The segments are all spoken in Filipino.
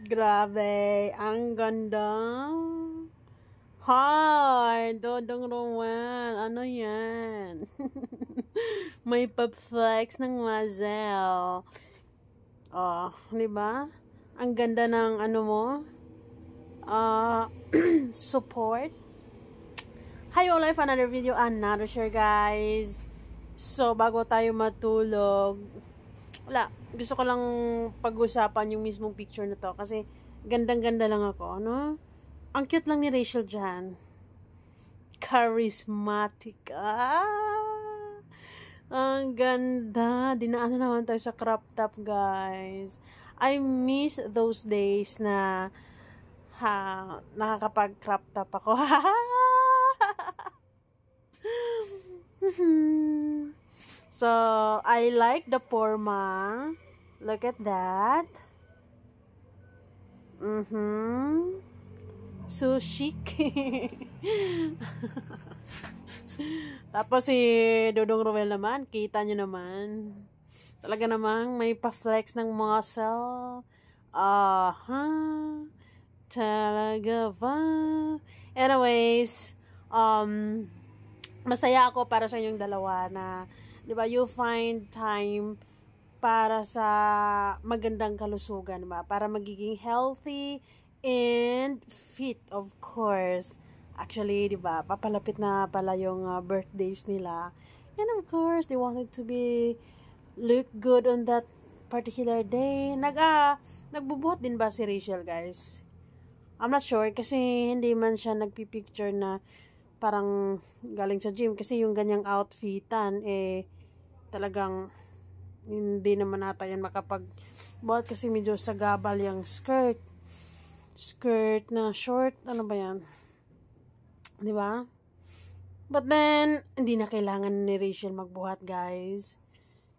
Grabe, ang ganda. Hi, Dodong Rowan. Ano yan? May pa-flex ng Mazel. Oh, di ba? Ang ganda ng ano mo. Support. Hi, all, life another video, another share, guys. So, bago tayo matulog, wala, gusto ko lang pag-usapan yung mismong picture na to kasi gandang-ganda lang ako, no? Ang cute lang ni Rachel dyan. Charismatic. Ang ganda. Dinaan na naman tayo sa crop top, guys. I miss those days na nakakapag-crop top ako. So, I like the forma. Look at that. So chic. Tapos si Dodong Roel naman, kita nyo naman. Talaga namang may pa-flex ng muscle. Talaga ba? Anyways, masaya ako para sa inyong dalawa na, di ba, you find time para sa magandang kalusugan, ba? Para magiging healthy and fit, of course. Actually, di ba, papalapit na pala yung birthdays nila. And of course, they wanted to look good on that particular day. Nagbubuhat din ba si Rachel, guys? I'm not sure kasi hindi man siya nagpipicture na parang galing sa gym. Kasi yung ganyang outfitan, talagang hindi naman ata yan makapagbuhat kasi medyo sagabal yung skirt na short, ano ba yan, di ba? But then hindi na kailangan ni Rachel magbuhat, guys,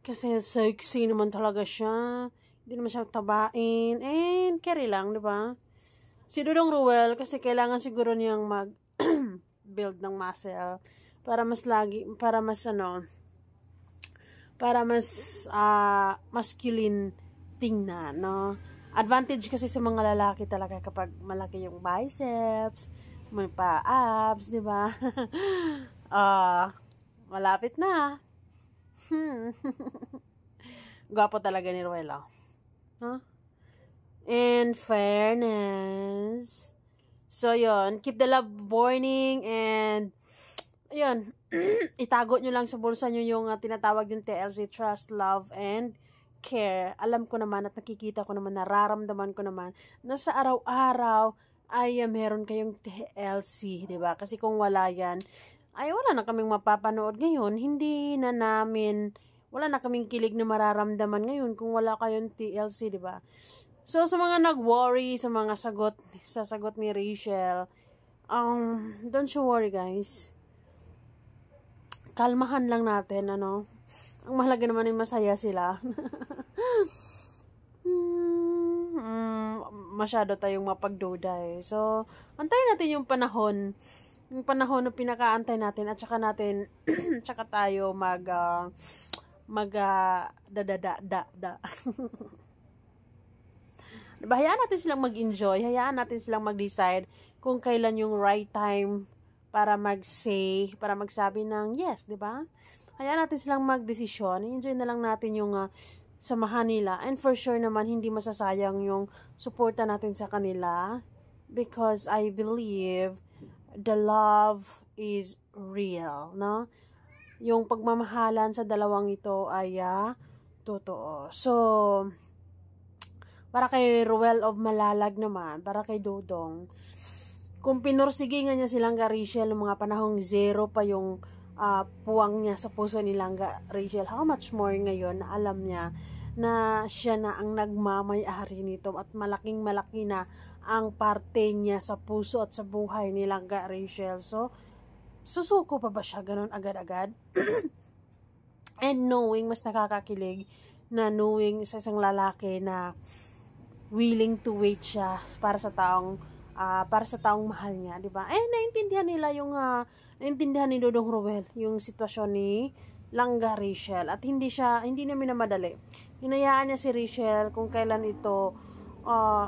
kasi sexy naman talaga siya, hindi naman siya tabain and carry lang, di ba? Si Dodong Roel kasi kailangan siguro niyang mag build ng muscle para mas masculine tingnan, no? Advantage kasi sa mga lalaki talaga kapag malaki yung biceps, may pa-abs, di ba? Malapit na. Gwapo talaga ni Ruelo. Huh? In fairness. So, yun. Keep the love burning and yun. Itago nyo lang sa bulsa nyo yung tinatawag yung TLC, trust, love, and care. Alam ko naman at nakikita ko naman, nararamdaman ko naman na sa araw-araw ay meron kayong TLC, di ba? Kasi kung wala yan, ay wala na kaming mapapanood ngayon. Wala na kaming kilig na mararamdaman ngayon kung wala kayong TLC, di ba? So, sa mga nag-worry, sa mga sagot ni Rachel, don't you worry, guys. Kalmahan lang natin, ano? Ang mahalaga naman ay masaya sila. Masyado tayong mapagduda, eh. So, antayin natin yung panahon. Yung panahon na pinakaantay natin at saka natin, saka tayo diba, hayaan natin silang mag-enjoy, hayaan natin silang mag-decide kung kailan yung right time para para magsabi ng yes, diba? Hayaan natin silang mag-desisyon, enjoy na lang natin yung samahan nila, and for sure naman, hindi masasayang yung suporta natin sa kanila, because I believe the love is real, no? Yung pagmamahalan sa dalawang ito ay totoo. So, para kay Ruel of Malalag naman, para kay Dodong, kung pinursige nga niya si Langga Rachel ng mga panahong zero pa yung puwang niya sa puso ni Langga Rachel, how much more ngayon na alam niya na siya na ang nagmamay-ari nito at malaking-malaki na ang parte niya sa puso at sa buhay ni Langga Rachel. So, susuko pa ba siya ganun agad-agad? And knowing, mas nakakakilig na knowing sa isang lalaki na willing to wait siya para sa taong mahal niya, di ba? Naintindihan naintindihan ni Dodong Roel yung sitwasyon ni Langga Rachel at hindi namin na madali. Hinayaan niya si Rachel kung kailan ito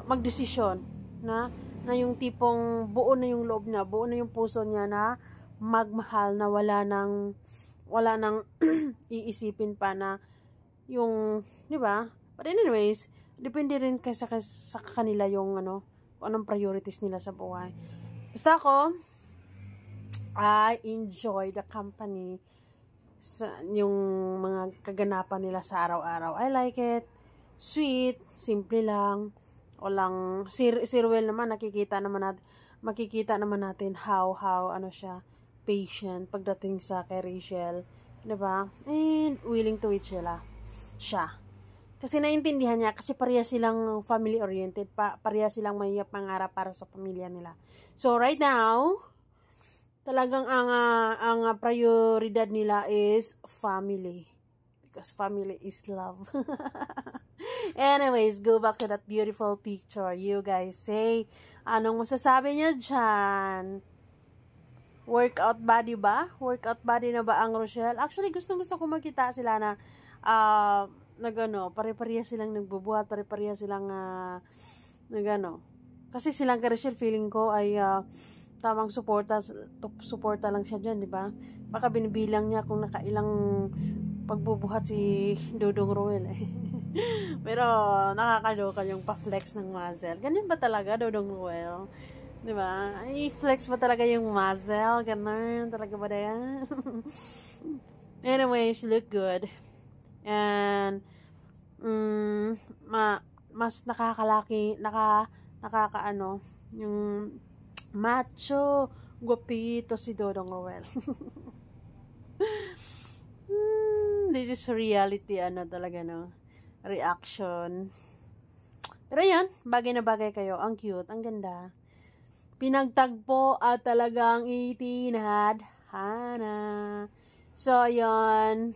magdesisyon na yung tipong buo na yung loob niya, buo na yung puso niya na magmahal, na wala nang iisipin pa na yung, di ba? But anyways, depende rin kasi sa kanila yung kung anong priorities nila sa buhay. Basta ako, I enjoy the company sa yung mga kaganapan nila sa araw-araw. I like it. Sweet, simple lang. Walang si Ruel naman makikita naman natin how siya patient pagdating sa kay Rachel, 'di ba? And willing to wait siya. Kasi naintindihan niya kasi pareha silang family oriented, pareha silang may pangarap para sa pamilya nila. So right now, talagang ang prioridad nila is family. Because family is love. Anyways, go back to that beautiful picture. You guys say, anong masasabi niyo dyan? Workout body ba? Workout body na ba ang Rochelle? Actually, gusto ko makita sila na pare-pareha silang nagbubuhat, pare-pareha silang kasi silang kay Rochelle, feeling ko ay tamang suporta lang siya dyan, di ba? Baka binibilang niya kung nakailang pagbubuhat si Dodong Ruel pero nakakaloka yung pa-flex ng muscle. Ganyan ba talaga, Dodong Ruel? Di ba? I-flex ba talaga yung muscle? Ganun talaga ba yan? Anyways, look good. And mas yung macho guwapito si Dodong Ruel. This is reality, talaga, reaction. Pero yan, bagay na bagay kayo. Ang cute, ang ganda. Pinagtagpo at talagang itinadhana. So, yan.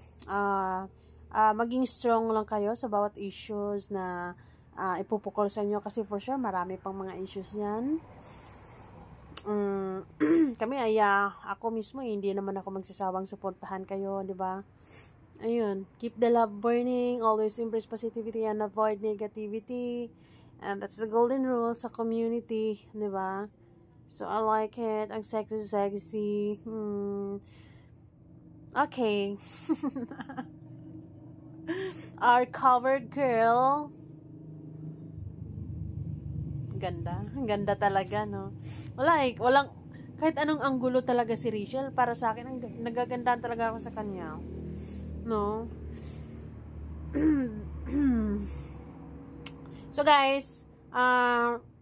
Maging strong lang kayo sa bawat issues na ipupukol sa inyo. Kasi for sure, marami pang mga issues yan. Kami ako mismo hindi naman ako magsasawang suportahan kayo, di ba? Ayun, keep the love burning, always embrace positivity and avoid negativity, and that's the golden rule sa community, di ba? So I like it, ang sexy. Okay. Our cover girl, ang ganda talaga, no? Walang kahit anong anggulo talaga si Rachel, para sa akin nagagandahan talaga ako sa kanya, no? So guys,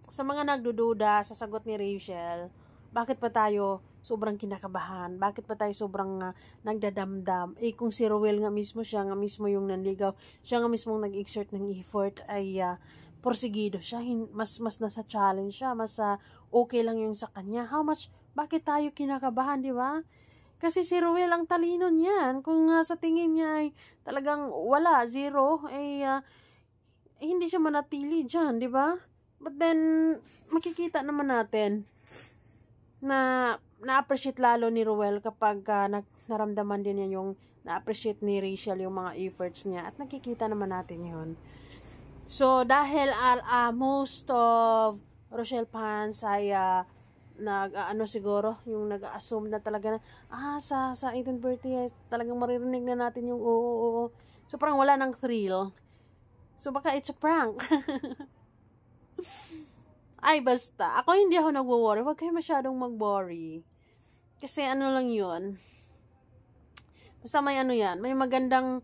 sa mga nagdududa sa sagot ni Rachel, bakit pa tayo sobrang kinakabahan? Bakit pa tayo sobrang nagdadamdam? Kung si Ruel siya nga mismo yung nanligaw, siya nga mismo nag-exert ng effort, ay porsigido siya, mas nasa challenge siya, mas okay lang yung sa kanya. Bakit tayo kinakabahan, di ba? Kasi si Ruel ang talino niyan. Kung sa tingin niya ay talagang wala, zero, hindi siya manatili dyan, di ba? But then, makikita naman natin na na-appreciate lalo ni Ruel kapag naramdaman din niya yung na-appreciate ni Rachel yung mga efforts niya, at nakikita naman natin yun. So, dahil most of Rochelle fans ay siguro, yung nag-assume na talaga na, sa 18th birthday, talagang maririnig na natin yung oo. So, parang wala nang thrill. So, baka it's a prank. Ay, basta. Ako hindi ako nag-worry. Huwag kayo masyadong mag-worry. Kasi lang yun. Basta may yan. May magandang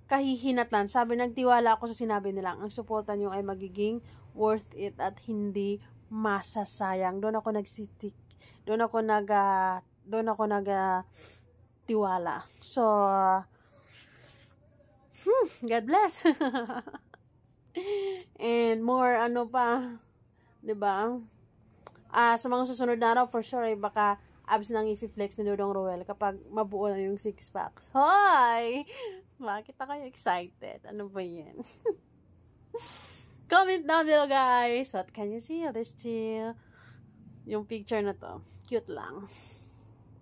kahihinatnan. Sabi, nagtiwala ako sa sinabi nila. Ang suporta nyo ay magiging worth it at hindi masasayang. Doon ako nagsitik. Doon ako tiwala. So, God bless. And more, pa, diba? Sa mga susunod na araw, for sure, baka abs nang i-flex ni Dodong Ruel kapag mabuo na yung 6 packs. Hoy! Bakit ako excited? Ano ba yan? Comment down below, guys. What can you see of this chill? Yung picture na to. Cute lang.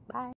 Bye!